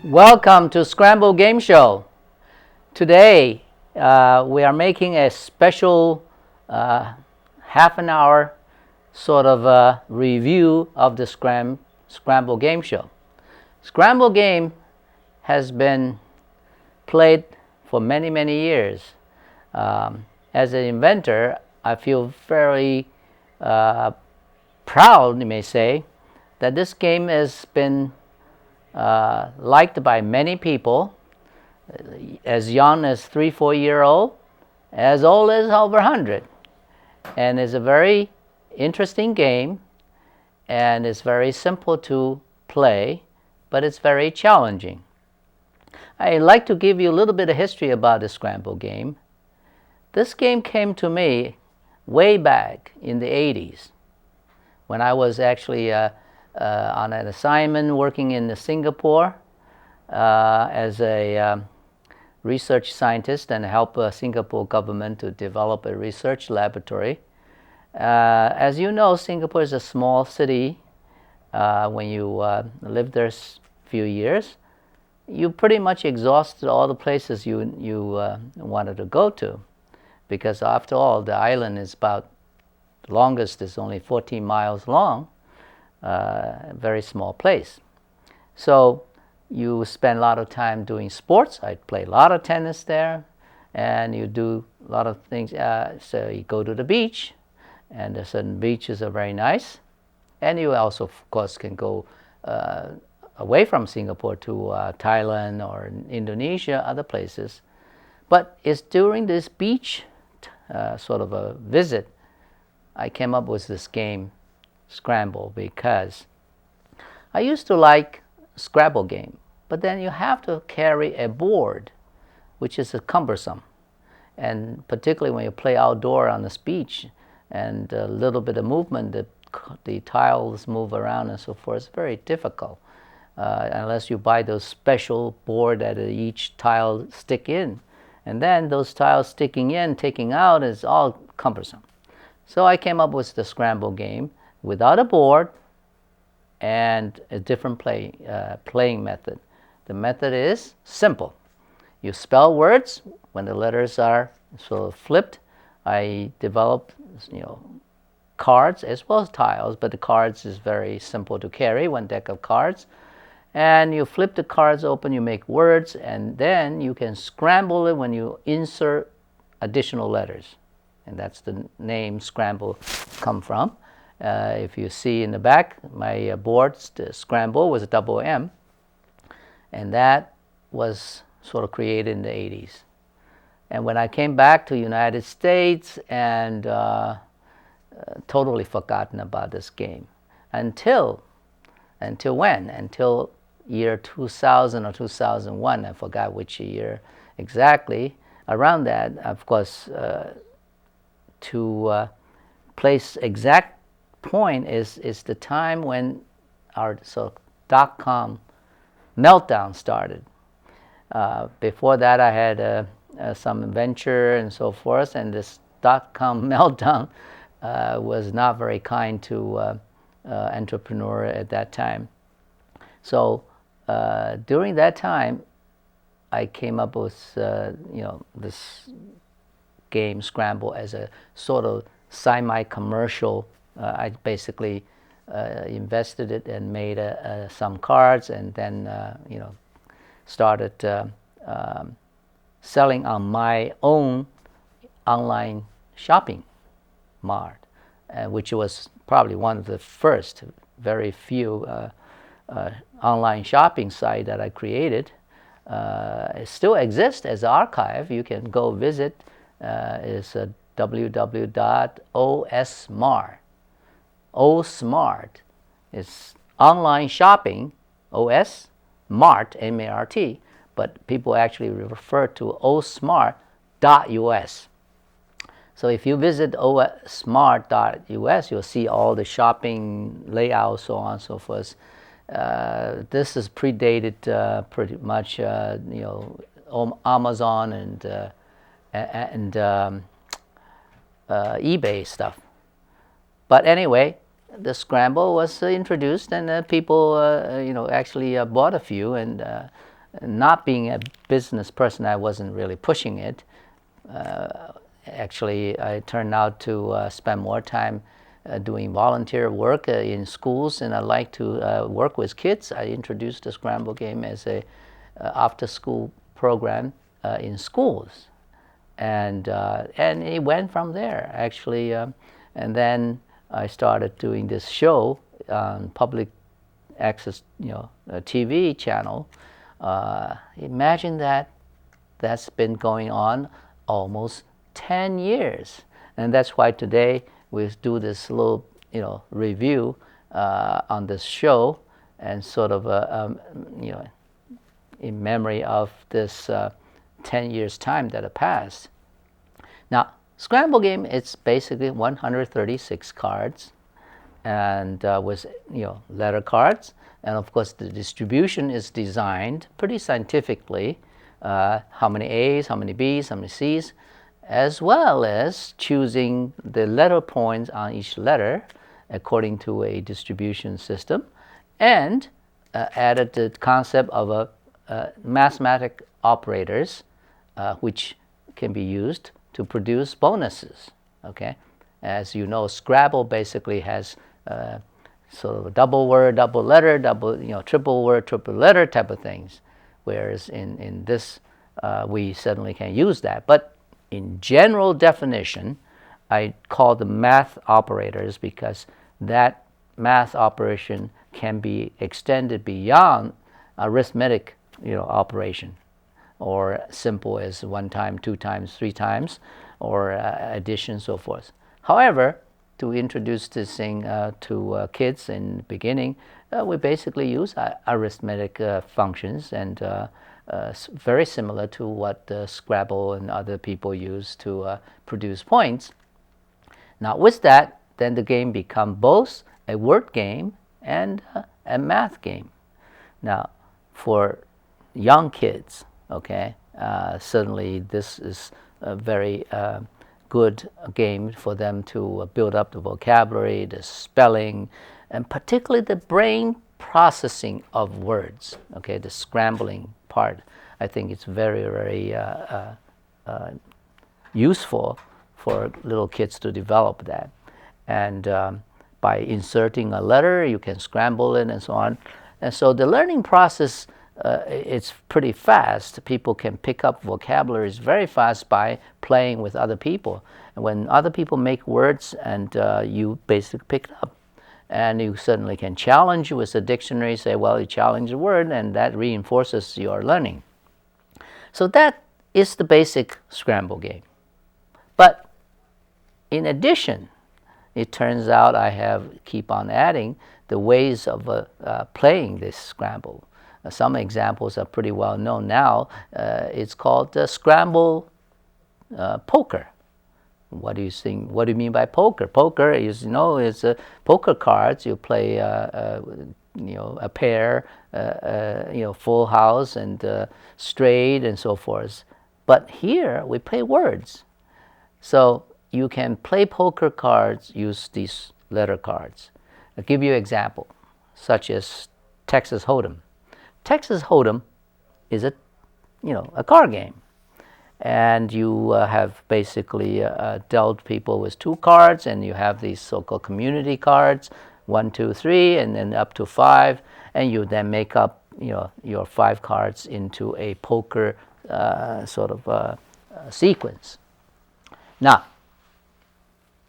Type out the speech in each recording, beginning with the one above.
Welcome to Scramble Game Show. Today we are making a special half an hour sort of review of the Scramble Game Show. Scramble game has been played for many years. As an inventor, I feel very proud, you may say, that this game has been liked by many people, as young as 3-4-year-old, as old as over 100, and it's a very interesting game, and it's very simple to play, but it's very challenging. I'd like to give you a little bit of history about the Scramble game. This game came to me way back in the 80s when I was actually on an assignment working in Singapore as a research scientist and help Singapore government to develop a research laboratory. As you know, Singapore is a small city. When you live there a few years, you pretty much exhausted all the places you wanted to go to, because after all, the island is about, the longest is only 14 miles long. A very small place. So you spend a lot of time doing sports. I play a lot of tennis there, and you do a lot of things. So you go to the beach, and certain beaches are very nice. And you also, of course, can go away from Singapore to Thailand or Indonesia, other places. But it's during this beach sort of a visit, I came up with this game, Scramble, because I used to like Scrabble game, but then you have to carry a board, which is cumbersome, and particularly when you play outdoor on this beach, and a little bit of movement, the tiles move around and so forth. It's very difficult unless you buy those special board that each tile stick in, and then those tiles sticking in, taking out is all cumbersome. So I came up with the Scramble game without a board and a different playing method. The method is simple. You spell words when the letters are sort of flipped. I developed, cards as well as tiles, but the cards is very simple to carry, one deck of cards. And you flip the cards open, you make words, and then you can scramble it when you insert additional letters. And that's the name Scramble come from. If you see in the back, my board, the Scramble was a double M, and that was sort of created in the 80s. And when I came back to the United States, and totally forgotten about this game until when? Until year 2000 or 2001, I forgot which year exactly. Around that, of course, to place exact point is the time when our dot-com meltdown started. Before that, I had some venture and so forth, and this dot-com meltdown was not very kind to entrepreneur at that time. So during that time, I came up with this game Scramble as a sort of semi-commercial. I basically invested it and made some cards, and then started selling on my own online shopping mart, which was probably one of the first, very few online shopping site that I created. It still exists as an archive. You can go visit. Is www.osmart. OSmart is online shopping, OS, Mart, M-A-R-T, but people actually refer to osmart.us. So if you visit osmart.us, you'll see all the shopping layouts, so on and so forth. This is predated pretty much, Amazon and eBay stuff. But anyway, the Scramble was introduced, and people, actually bought a few, and Not being a business person, I wasn't really pushing it. Actually, I turned out to spend more time doing volunteer work in schools, and I like to work with kids. I introduced the Scramble game as a after-school program in schools, and it went from there actually. And then I started doing this show on public access, TV channel. Imagine that. That's been going on almost 10 years, and that's why today we do this little, review on this show, and sort of, in memory of this 10 years time that have passed. Now, Scramble game, it's basically 136 cards, and with letter cards, and of course the distribution is designed pretty scientifically. How many A's, how many B's, how many C's, as well as choosing the letter points on each letter according to a distribution system, and added the concept of mathematic operators, which can be used to produce bonuses. Okay, as you know, Scrabble basically has sort of a double word, double letter, triple word, triple letter type of things. Whereas in this, we certainly can use that. But in general definition, I call them math operators because that math operation can be extended beyond arithmetic, operation, or simple as 1 time, 2 times, 3 times, or addition, so forth. However, to introduce this thing to kids in the beginning, we basically use arithmetic functions, and very similar to what Scrabble and other people use to produce points. Now with that, then the game becomes both a word game and a math game. Now for young kids, okay, certainly this is a very good game for them to build up the vocabulary, the spelling, and particularly the brain processing of words, okay, the scrambling part. I think it's very, very useful for little kids to develop that. And by inserting a letter, you can scramble it and so on. And so the learning process, it's pretty fast. People can pick up vocabularies very fast by playing with other people. And when other people make words, and you basically pick it up. And you certainly can challenge with a dictionary, say, well, you challenge a word, and that reinforces your learning. So that is the basic Scramble game. But in addition, it turns out I keep on adding the ways of playing this Scramble. Some examples are pretty well known now. It's called Scramble Poker. What do you think? What do you mean by poker? Poker is, is poker cards. You play, a pair, full house and straight and so forth. But here we play words. So you can play poker cards, use these letter cards. I'll give you an example, such as Texas Hold'em. Texas Hold'em is a card game. And you have basically dealt people with 2 cards, and you have these so-called community cards, 1, 2, 3, and then up to 5, and you then make up your 5 cards into a poker sort of sequence. Now,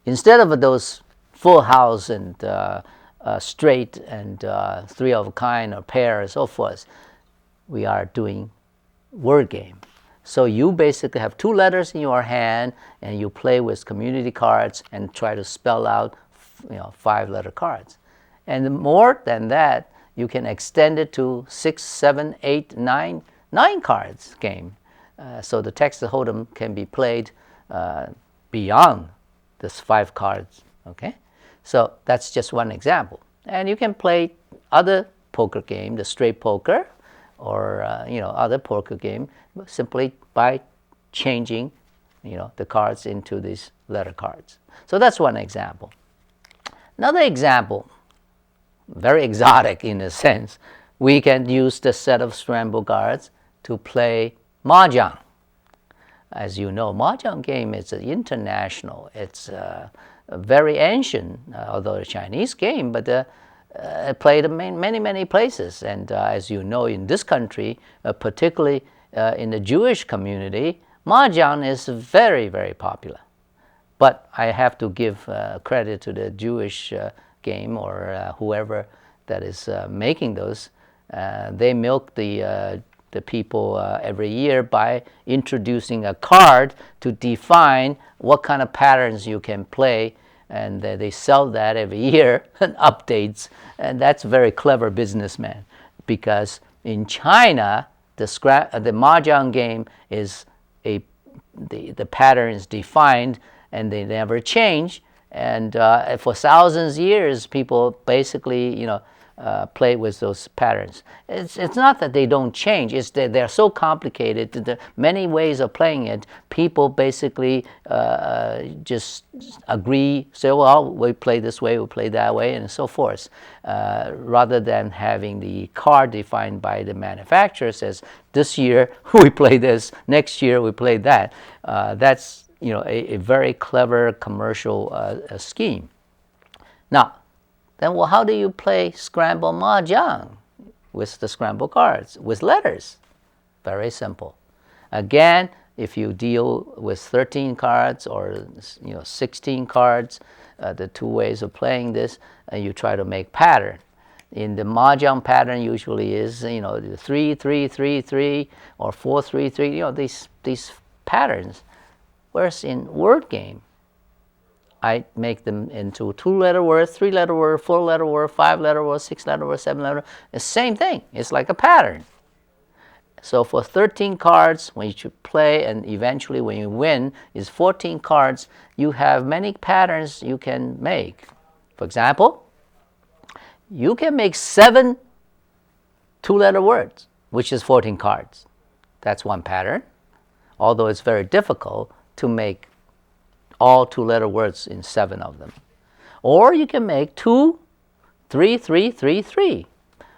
instead of those full house and straight and 3 of a kind or pair and so forth, we are doing word game. So you basically have 2 letters in your hand, and you play with community cards and try to spell out 5-letter cards. And more than that, you can extend it to 6, 7, 8, 9 cards game. So the Texas Hold'em can be played beyond this 5 cards. Okay, so that's just one example. And you can play other poker game, the straight poker, or other poker game, simply by changing the cards into these letter cards. So that's one example. Another example, very exotic in a sense, we can use the set of Scramble cards to play Mahjong. As you know, Mahjong game is international. It's very ancient, although a Chinese game, but played in many places. And as you know, in this country, particularly in the Jewish community, Mahjong is very popular. But I have to give credit to the Jewish game or whoever that is making those. They milk the people every year by introducing a card to define what kind of patterns you can play, and they sell that every year and updates, and that's a very clever businessman, because in China the Mahjong game is the pattern is defined and they never change, and for thousands of years people basically play with those patterns. It's not that they don't change, it's that they're so complicated, the many ways of playing it. People basically just agree, say, well, we play this way, we play that way, and so forth, rather than having the card defined by the manufacturer says, this year we play this, next year we play that. That's a very clever commercial scheme. Now, then, well, how do you play Scramble Mahjong with the Scramble cards, with letters? Very simple. Again, if you deal with 13 cards or 16 cards, the two ways of playing this, you try to make pattern. In the Mahjong pattern usually is 3-3-3-3 or 4-3-3, these patterns. Whereas in word game, I make them into 2-letter word, 3-letter word, 4-letter word, 5-letter word, 6-letter word, 7-letter word. It's the same thing. It's like a pattern. So for 13 cards, when you play, and eventually when you win, is 14 cards, you have many patterns you can make. For example, you can make 7 2-letter words, which is 14 cards. That's one pattern, although it's very difficult to make all 2-letter words in 7 of them. Or you can make 2, 3, 3, 3, 3,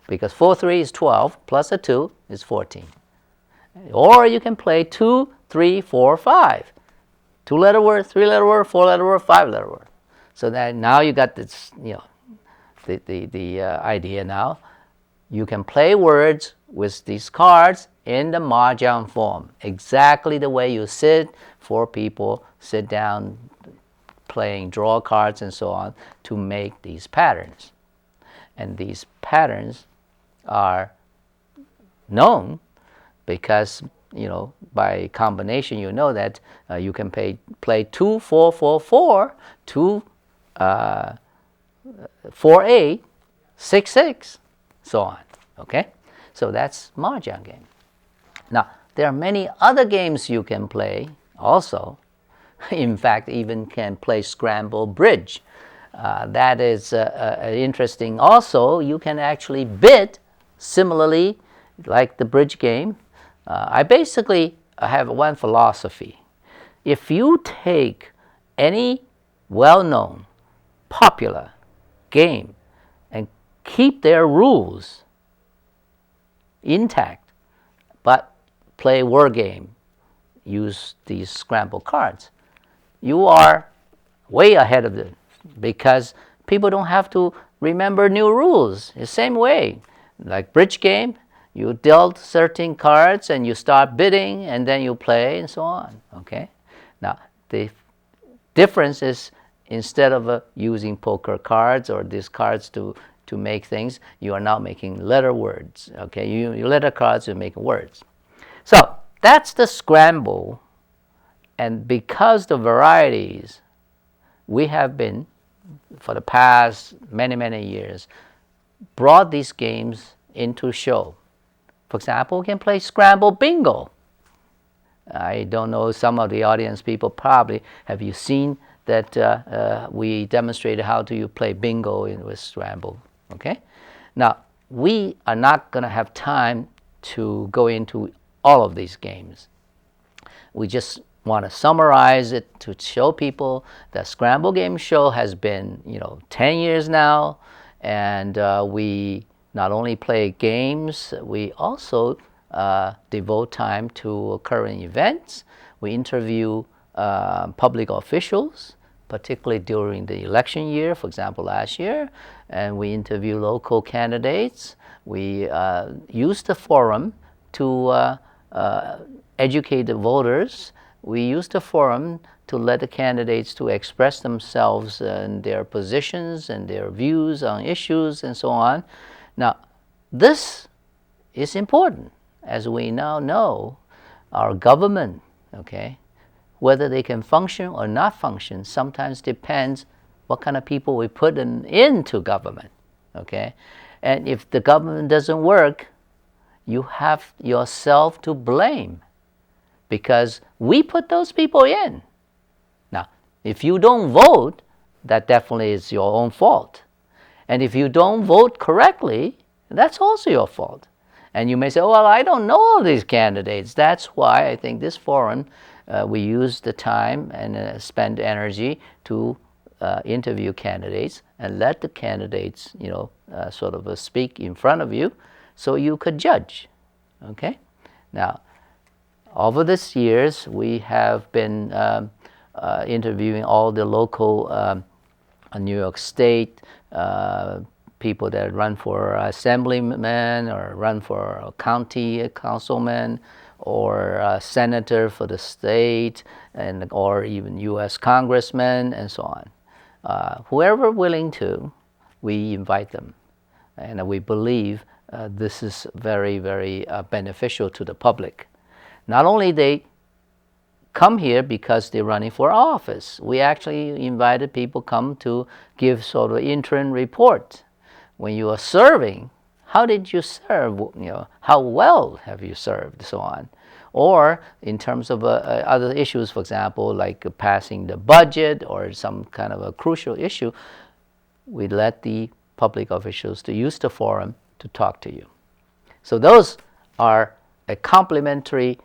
because 4, 3 is 12, plus a 2 is 14. Or you can play 2, 3, 4, 5. 2-letter word, 3-letter word, 4-letter word, 5-letter word. So that now you got this, the idea now. You can play words with these cards in the Mahjong form, exactly the way you sit. 4 people sit down playing, draw cards and so on to make these patterns. And these patterns are known because, by combination, that you can play 2, 4, 4, 4, 2, 4, 8, 6, 6, so on. Okay? So that's Mahjong game. Now, there are many other games you can play also. In fact, even can play Scramble Bridge. That is interesting. Also, you can actually bid similarly like the bridge game. I basically have one philosophy. If you take any well-known, popular game and keep their rules intact, but play word game, use these Scramble cards, you are way ahead of it, because people don't have to remember new rules. The same way, like bridge game, you dealt certain cards and you start bidding and then you play and so on. Okay. Now the difference is, instead of using poker cards or these cards to make things, you are now making letter words. Okay, you letter cards, you're making words. So that's the Scramble. And because the varieties, we have been, for the past many years, brought these games into show. For example, we can play Scramble Bingo. I don't know, some of the audience people probably, have you seen that we demonstrated how do you play bingo with Scramble? Okay? Now, we are not going to have time to go into all of these games. We just want to summarize it to show people that Scramble Game Show has been 10 years now, and we not only play games, we also devote time to current events. We interview public officials, particularly during the election year, for example, last year, and we interview local candidates. We use the forum to educate the voters. We use the forum to let the candidates to express themselves and their positions and their views on issues and so on. Now, this is important. As we now know, our government, okay, whether they can function or not function sometimes depends what kind of people we put into government, okay? And if the government doesn't work, you have yourself to blame because we put those people in. Now, if you don't vote, that definitely is your own fault. And if you don't vote correctly, that's also your fault. And you may say, well, I don't know all these candidates. That's why I think this forum, we use the time and spend energy to interview candidates and let the candidates, sort of speak in front of you so you could judge, okay? Now, over these years, we have been interviewing all the local New York State people that run for assemblyman or run for a county councilman or a senator for the state or even U.S. congressman and so on. Whoever willing to, we invite them. And we believe this is very, very beneficial to the public. Not only they come here because they're running for office. We actually invited people come to give sort of interim report. When you are serving, how did you serve? How well have you served, so on. Or in terms of other issues, for example, like passing the budget or some kind of a crucial issue, we let the public officials to use the forum to talk to you. So those are a complementary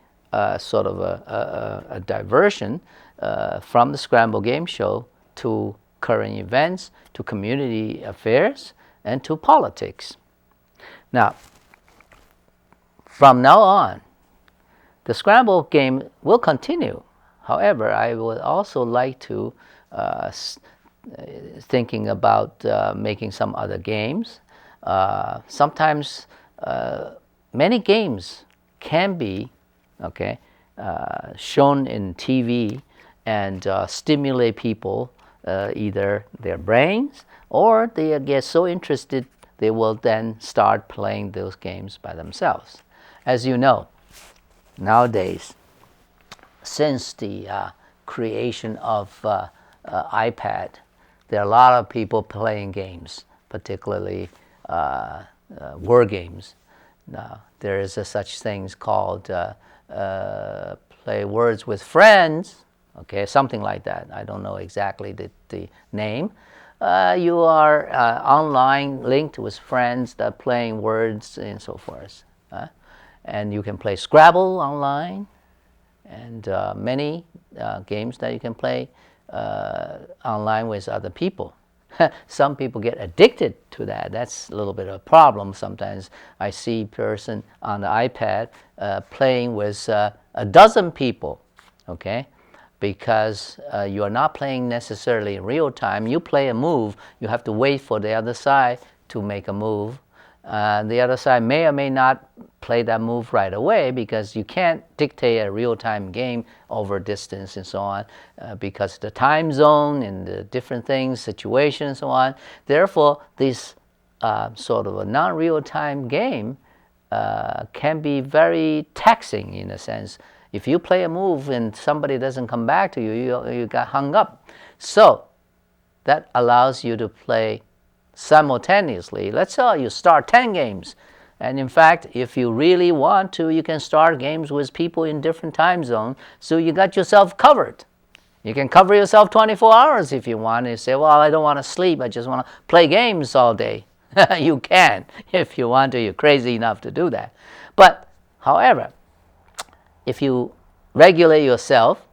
sort of a diversion from the Scramble Game Show to current events, to community affairs, and to politics. Now, from now on, the Scramble game will continue. However, I would also like to thinking about making some other games. Sometimes many games can be shown in TV and stimulate people, either their brains or they get so interested they will then start playing those games by themselves. As you know, nowadays, since the creation of iPad, there are a lot of people playing games, particularly word games. Now, there is such things called play words with friends, something like that. I don't know exactly the name. You are online linked with friends that are playing words and so forth. And you can play Scrabble online and many games that you can play online with other people. Some people get addicted to that. That's a little bit of a problem. Sometimes I see a person on the iPad playing with a dozen people, because you are not playing necessarily in real time. You play a move, you have to wait for the other side to make a move. The other side may or may not play that move right away because you can't dictate a real-time game over distance and so on because the time zone and the different things, situations and so on. Therefore, this sort of a non-real-time game can be very taxing in a sense. If you play a move and somebody doesn't come back to you, you got hung up. So that allows you to play simultaneously. Let's say you start 10 games. And in fact, if you really want to, you can start games with people in different time zones. So you got yourself covered. You can cover yourself 24 hours if you want. You say, well, I don't want to sleep. I just want to play games all day. You can if you want to. You're crazy enough to do that. But, however, if you regulate yourself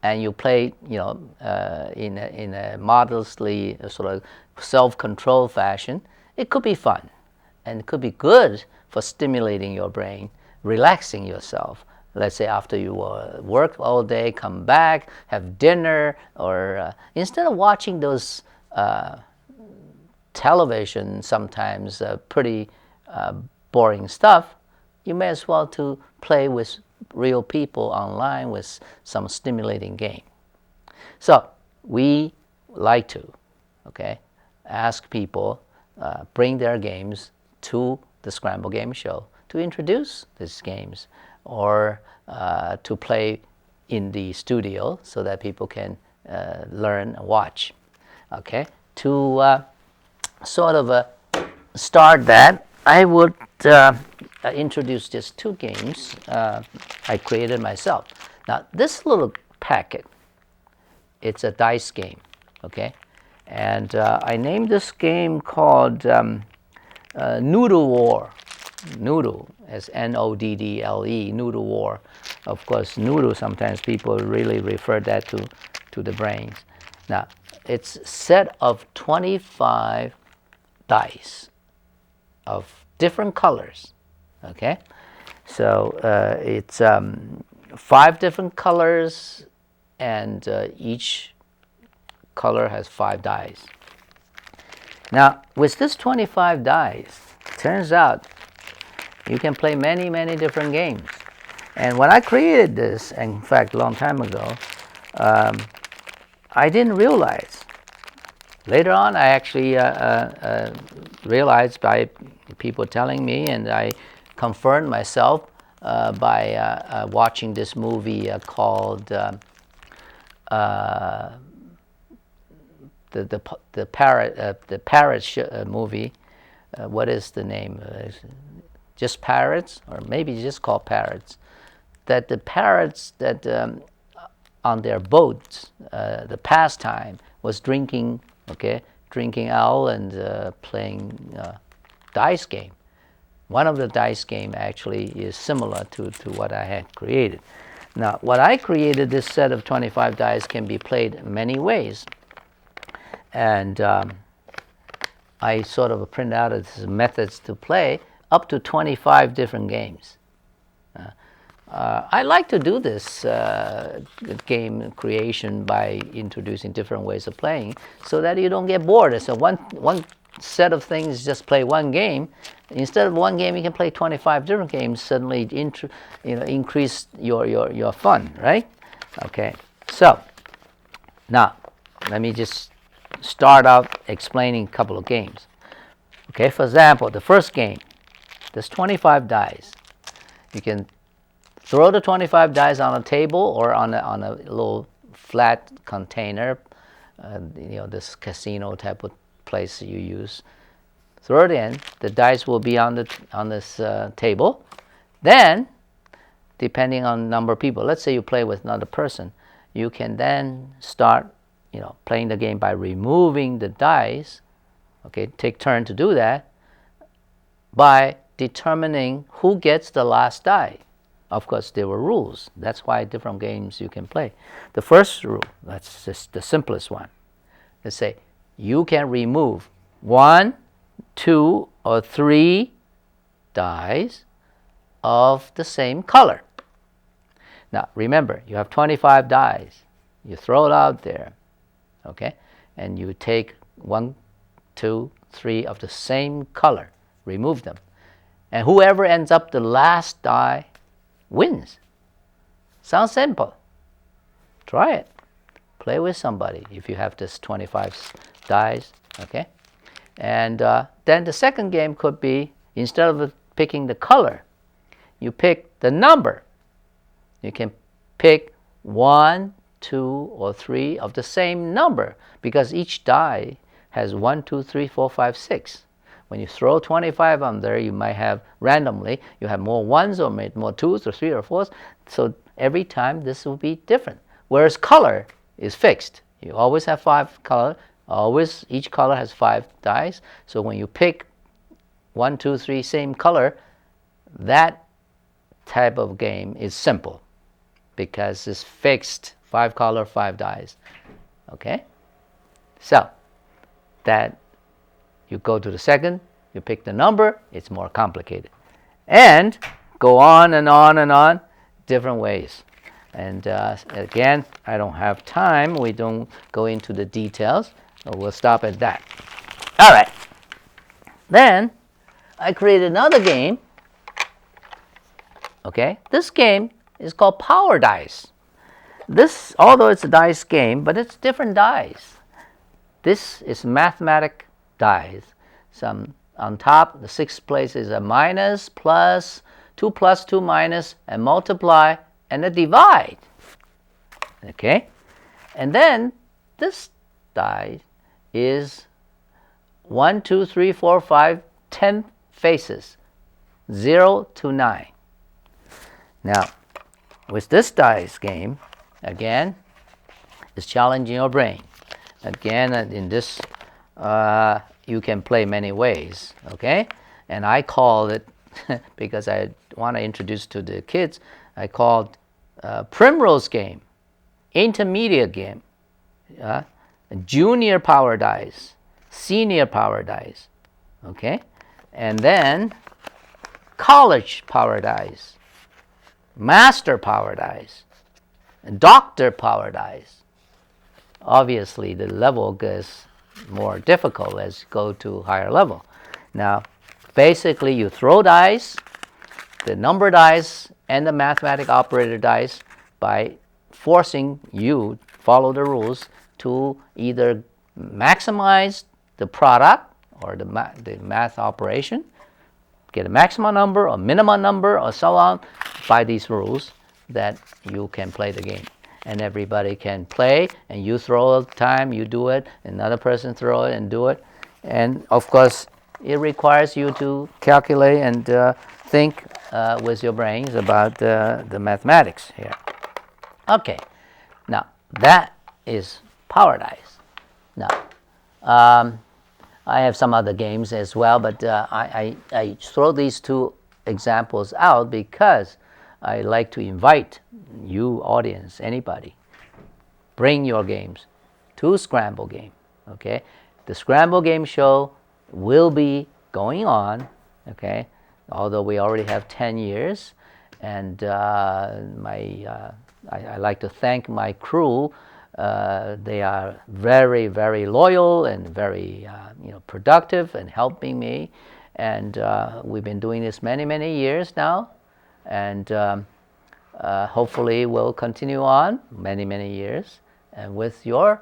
and you play, in a modestly sort of self-controlled fashion, it could be fun. and it could be good for stimulating your brain, relaxing yourself. Let's say after you work all day, come back, have dinner, or instead of watching those television, sometimes pretty boring stuff, you may as well to play with real people online with some stimulating game. So we like to, ask people bring their games to the Scramble Game Show to introduce these games, or to play in the studio so that people can learn and watch. To sort of start that, I would introduce just two games I created myself. Now, this little packet, it's a dice game, and I named this game called Noodle War. Noodle, as Noddle, Noodle War. Of course, noodle, sometimes people really refer that to the brains. Now, it's a set of 25 dice of different colors, So it's 5 different colors, and each color has 5 dice. Now, with this 25 dice, turns out you can play many, many different games. And when I created this, in fact, a long time ago, I didn't realize. Later on, I actually realized by people telling me, and I confirmed myself by watching this movie called the parrot movie. What is the name? Just Parrots, or maybe just called Parrots. That the parrots that on their boats, the pastime was drinking ale and playing dice game. One of the dice game actually is similar to what I had created. Now, what I created, this set of 25 dice can be played many ways. And I sort of print out as methods to play up to 25 different games. I like to do this game creation by introducing different ways of playing so that you don't get bored. So one set of things, just play one game. Instead of one game, you can play 25 different games. Suddenly, increase your fun, right? So now let me just start out explaining a couple of games. For example, the first game, there's 25 dice. You can throw the 25 dice on a table or on a little flat container, this casino type of place you use. Throw it in. The dice will be on this table. Then, depending on the number of people, let's say you play with another person, you can then start, playing the game by removing the dice. Take turn to do that by determining who gets the last die. Of course, there were rules. That's why different games you can play. The first rule, that's just the simplest one. Let's say you can remove 1, 2, or 3 dice of the same color. Now, remember, you have 25 dice. You throw it out there, and you take 1, 2, 3 of the same color, remove them. And whoever ends up the last die wins. Sounds simple. Try it. Play with somebody if you have this 25 dice, And then the second game could be, instead of picking the color, you pick the number. You can pick 1, 2, or 3 of the same number, because each die has 1, 2, 3, 4, 5, 6. When you throw 25 on there, you might have randomly, you have more 1s or more 2s or 3 or 4s. So every time this will be different. Whereas color is fixed. You always have 5 color. Always, each color has 5 dice. So when you pick 1, 2, 3, same color, that type of game is simple because it's fixed, 5 color, 5 dice. So that you go to the second You pick the number, it's more complicated. And go on and on and on, different ways. And again, I don't have time. We don't go into the details. So we'll stop at that. All right. Then I created another game. Okay. This game is called Power Dice. This, although it's a dice game, but it's different dice. This is mathematic dice. Some on top, the sixth place is a minus, plus, 2 plus, 2 minus, and multiply, and a divide. Okay? And then this die is 1, 2, 3, 4, 5, 10 faces, 0 to 9. Now, with this dice game, again, it's challenging your brain. Again, in this, you can play many ways, okay? And I call it, because I want to introduce to the kids, I called Primrose game, intermediate game, junior power dice, senior power dice, okay? And then college power dice, master power dice, doctor power dice. Obviously, the level gets more difficult as you go to higher level. Now, basically, you throw dice, the number dice, and the mathematic operator dice by forcing you follow the rules to either maximize the product or the math operation, get a maximum number or minimum number or so on by these rules that you can play the game. And everybody can play, and you throw all the time, you do it, another person throw it and do it. And of course, it requires you to calculate and think with your brains about the mathematics here. Okay, now that is power dice. Now, I have some other games as well, but I throw these two examples out because I like to invite you, audience, anybody, bring your games to Scramble Game, okay? The Scramble Game show will be going on, okay? Although we already have 10 years, and I like to thank my crew. They are very, very loyal and very productive and helping me. And we've been doing this many, many years now. And hopefully we'll continue on many, many years. And with your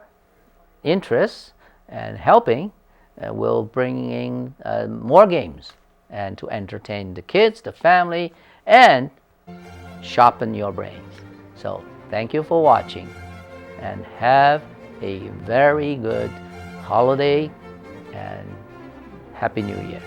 interest and helping, we'll bring in more games and to entertain the kids, the family, and sharpen your brains. So thank you for watching, and have a very good holiday and Happy New Year.